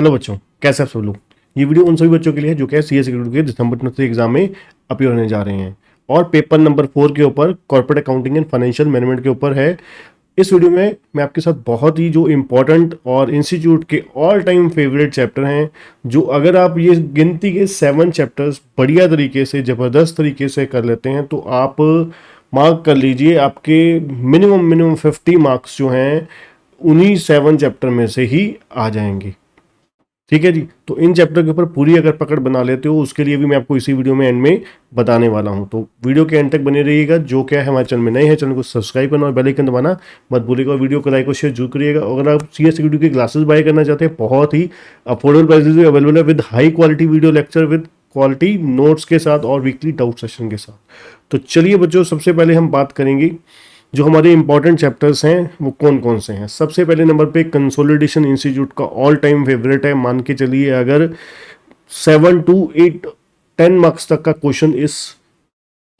Hello बच्चों, कैसे आप सब लोग। ये वीडियो उन सभी बच्चों के लिए है जो कि सीए सिक्योरिटी के दिसंबर 20 एग्जाम में अपीयर होने जा रहे हैं और पेपर नंबर 4 के ऊपर corporate accounting and financial management के ऊपर है। इस वीडियो में मैं आपके साथ बहुत ही जो इम्पोर्टेंट और इंस्टीट्यूट के ऑल टाइम फेवरेट चैप्टर हैं, जो अगर आप ये गिनती के 7 चैप्टर्स बढ़िया तरीके से ज़बरदस्त तरीके से कर लेते हैं तो आप मार्क कर लीजिए आपके मिनिमम 50 मार्क्स जो हैं उन्हीं 7 चैप्टर में से ही आ जाएंगे। ठीक है जी। तो इन चैप्टर के ऊपर पूरी अगर पकड़ बना लेते हो उसके लिए भी मैं आपको इसी वीडियो में एंड में बताने वाला हूं, तो वीडियो के एंड तक बने रहिएगा। जो क्या है हमारे चैनल में नए हैं, चैनल को सब्सक्राइब करना और बेल आइकन दबाना मत भूलिएगा और वीडियो को लाइक और शेयर जरूर करिएगा। अगर आप सीएस सिक्योरिटी की क्लासेस बाय करना चाहते हैं, बहुत ही अफोर्डेबल प्राइसेस में अवेलेबल है with high quality video lecture with quality notes के साथ और वीकली डाउट सेशन के साथ। तो चलिए बच्चों, सबसे पहले हम बात करेंगे जो हमारे इंपॉर्टेंट चैप्टर्स हैं वो कौन कौन से हैं। सबसे पहले नंबर पे कंसोलिडेशन इंस्टीट्यूट का ऑल टाइम फेवरेट है। मान के चलिए अगर 7 to 8 10 मार्क्स तक का क्वेश्चन इस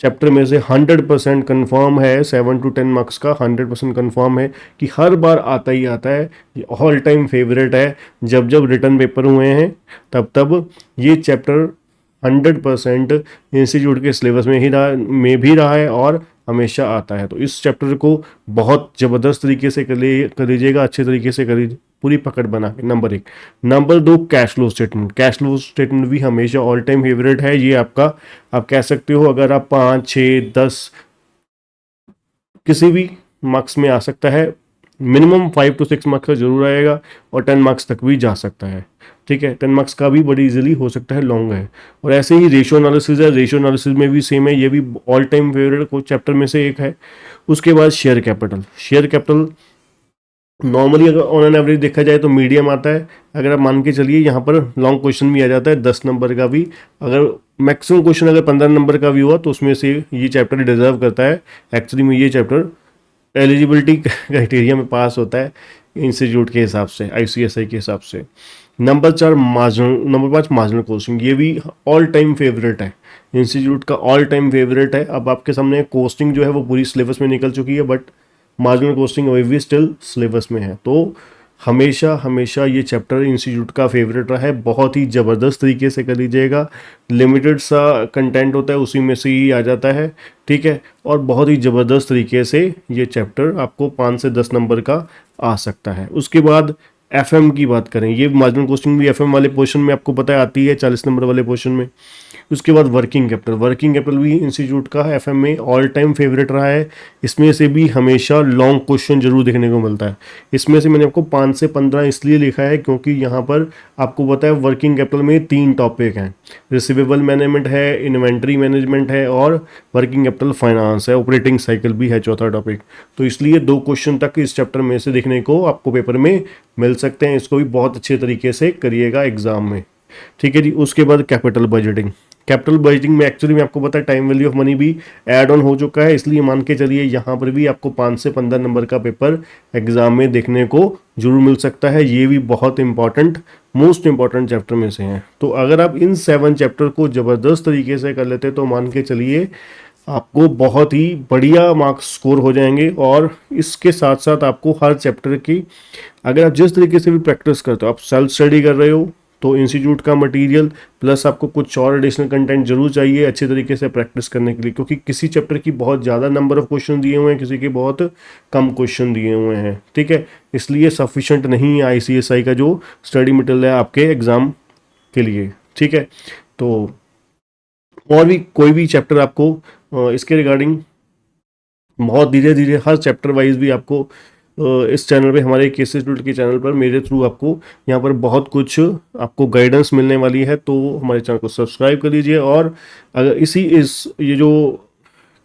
चैप्टर में से 100% कन्फर्म है। 7 to 10 मार्क्स का 100% कन्फर्म है कि हर बार आता ही आता है। ये ऑल टाइम फेवरेट है। जब जब रिटर्न पेपर हुए हैं तब तब ये चैप्टर 100% इंस्टीट्यूट के सिलेबस में भी रहा है और हमेशा आता है। तो इस चैप्टर को बहुत ज़बरदस्त तरीके से कर लीजिएगा, अच्छे तरीके से कर लीजिए, पूरी पकड़ बना के। Number 1। Number 2, cash flow statement. Cash flow statement भी हमेशा ऑल टाइम फेवरेट है। ये आपका, आप कह सकते हो अगर आप 5, 6, 10 किसी भी मार्क्स में आ सकता है। मिनिमम 5 to 6 मार्क्स का जरूर आएगा और 10 मार्क्स तक भी जा सकता है। ठीक है, 10 मार्क्स का भी बड़ी इजीली हो सकता है, लॉन्ग है। और ऐसे ही रेशियो एनालिसिस है। रेशियो एनालिसिस में भी सेम है, ये भी ऑल टाइम फेवरेट को चैप्टर में से एक है। उसके बाद share capital. Share capital normally अगर ऑन एन एवरेज देखा जाए तो मीडियम आता है। अगर आप मान के चलिए यहाँ पर लॉन्ग क्वेश्चन भी आ जाता है 10 नंबर का भी। अगर मैक्सिमम क्वेश्चन अगर 15 नंबर का भी हुआ तो उसमें से ये चैप्टर डिजर्व करता है। एक्चुअली में ये चैप्टर एलिजिबिलिटी क्राइटेरिया में पास होता है इंस्टीट्यूट के हिसाब से, आईसीएसआई के हिसाब से। Number 5 marginal costing. ये भी ऑल टाइम फेवरेट है, इंस्टीट्यूट का ऑल टाइम फेवरेट है। अब आपके सामने कॉस्टिंग जो है वो पूरी सिलेबस में निकल चुकी है, बट मार्जिनल कॉस्टिंग अभी भी स्टिल सिलेबस में है। तो हमेशा ये चैप्टर इंस्टीट्यूट का फेवरेट रहा है। बहुत ही ज़बरदस्त तरीके से कर लीजिएगा। लिमिटेड सा कंटेंट होता है, उसी में से ही आ जाता है। ठीक है, और बहुत ही ज़बरदस्त तरीके से ये चैप्टर आपको 5 से 10 नंबर का आ सकता है। उसके बाद एफएम की बात करें, ये मार्जिनल कॉस्टिंग भी एफएम वाले पोर्शन में आपको पता है आती है, 40 नंबर वाले पोर्शन में। उसके बाद वर्किंग कैपिटल भी इंस्टीट्यूट का एफएम में ऑल टाइम फेवरेट रहा है। इसमें से भी हमेशा लॉन्ग क्वेश्चन जरूर देखने को मिलता है। इसमें से मैंने आपको 5 से 15 इसलिए लिखा है क्योंकि यहाँ पर आपको पता है वर्किंग कैपिटल में 3 टॉपिक हैं। रिसीवेबल मैनेजमेंट है, इन्वेंट्री मैनेजमेंट है और वर्किंग कैपिटल फाइनेंस है, ऑपरेटिंग साइकिल भी है चौथा टॉपिक। तो इसलिए 2 क्वेश्चन तक इस चैप्टर में से देखने को आपको पेपर में मिल सकते हैं। इसको भी बहुत अच्छे तरीके से करिएगा एग्जाम में। ठीक है जी। उसके बाद कैपिटल बजटिंग में एक्चुअली में आपको पता है टाइम वैल्यू ऑफ मनी भी ऐड ऑन हो चुका है, इसलिए मान के चलिए यहाँ पर भी आपको 5 से 15 नंबर का पेपर एग्जाम में देखने को जरूर मिल सकता है। ये भी बहुत मोस्ट इंपॉर्टेंट चैप्टर में से हैं। तो अगर आप इन 7 चैप्टर को ज़बरदस्त तरीके से कर लेते तो मान के चलिए आपको बहुत ही बढ़िया मार्क्स स्कोर हो जाएंगे। और इसके साथ साथ आपको हर चैप्टर की अगर आप जिस तरीके से भी प्रैक्टिस करते हो, आप सेल्फ स्टडी कर रहे हो तो इंस्टीट्यूट का मटेरियल प्लस आपको कुछ और एडिशनल कंटेंट जरूर चाहिए अच्छे तरीके से प्रैक्टिस करने के लिए, क्योंकि किसी चैप्टर की बहुत ज़्यादा नंबर ऑफ क्वेश्चन दिए हुए हैं, किसी के बहुत कम क्वेश्चन दिए हुए हैं। ठीक है, इसलिए सफिशेंट नहीं है आईसीएसआई का जो स्टडी मटेरियल है आपके एग्ज़ाम के लिए। ठीक है, तो और भी कोई भी चैप्टर आपको इसके रिगार्डिंग बहुत धीरे धीरे हर चैप्टर वाइज भी आपको इस चैनल पे, हमारे केस इंस्टीट्यूट के चैनल पर मेरे थ्रू आपको यहाँ पर बहुत कुछ आपको गाइडेंस मिलने वाली है। तो हमारे चैनल को सब्सक्राइब कर लीजिए। और अगर ये जो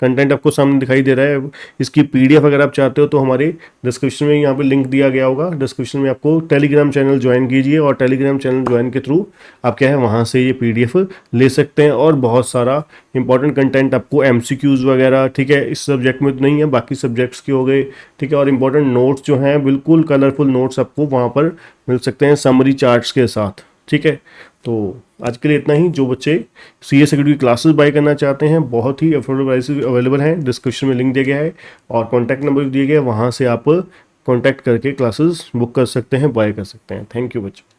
कंटेंट आपको सामने दिखाई दे रहा है, इसकी पीडीएफ अगर आप चाहते हो तो हमारे डिस्क्रिप्शन में यहाँ पे लिंक दिया गया होगा। डिस्क्रिप्शन में आपको टेलीग्राम चैनल ज्वाइन कीजिए और टेलीग्राम चैनल ज्वाइन के थ्रू आप क्या है वहाँ से ये पीडीएफ ले सकते हैं। और बहुत सारा इंपॉर्टेंट कंटेंट आपको एमसीक्यूज़ वगैरह, ठीक है, इस सब्जेक्ट में तो नहीं है, बाकी सब्जेक्ट्स के हो गए। ठीक है, और इंपॉर्टेंट नोट्स जो हैं बिल्कुल कलरफुल नोट्स आपको वहाँ पर मिल सकते हैं समरी चार्ट्स के साथ। ठीक है, तो आज के लिए इतना ही। जो बच्चे सीए सिक्योरिटी की क्लासेस बाय करना चाहते हैं, बहुत ही अफोर्डेबल प्राइसेस अवेलेबल हैं। डिस्क्रिप्शन में लिंक दिया गया है और कॉन्टैक्ट नंबर भी दिया गया है, वहाँ से आप कॉन्टैक्ट करके क्लासेस बुक कर सकते हैं, बाय कर सकते हैं। थैंक यू बच्चों।